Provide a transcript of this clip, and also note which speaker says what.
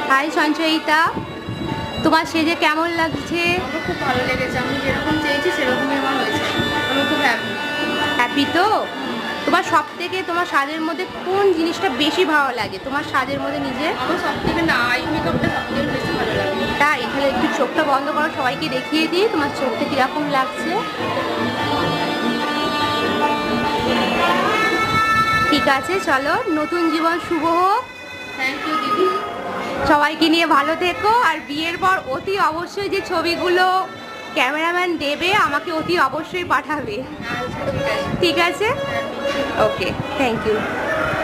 Speaker 1: High Sanchayita, তোমার সেজে কেমন লাগছে?
Speaker 2: আমার খুব ভালো লেগেছে, আমি যেরকম চেয়েছি সেরকমই আমার হয়েছে। আমি খুব হ্যাপি।
Speaker 1: হ্যাপি তো? তোমার সব থেকে তোমার সাজের মধ্যে কোন জিনিসটা বেশি ভালো লাগে তোমার সাজের মধ্যে নিজের?
Speaker 2: আমার সব থেকে না আই মেকআপটা সব থেকে বেশি ভালো লাগে।
Speaker 1: তাই? তাহলে একটু চোখটা বন্ধ করো, সবাইকে দেখিয়ে দিই তোমার চোখটা কিরকম লাগছে। ঠিক আছে, চলো, নতুন জীবন শুভ হোক।
Speaker 2: থ্যাংক ইউ দিদি।
Speaker 1: সবাইকে নিয়ে ভালো থেকো, আর বিয়ের পর অতি অবশ্যই যে ছবিগুলো ক্যামেরাম্যান দেবে আমাকে অতি অবশ্যই পাঠাবে।
Speaker 2: আচ্ছা ঠিক আছে।
Speaker 1: ঠিক আছে, ওকে, থ্যাংক ইউ।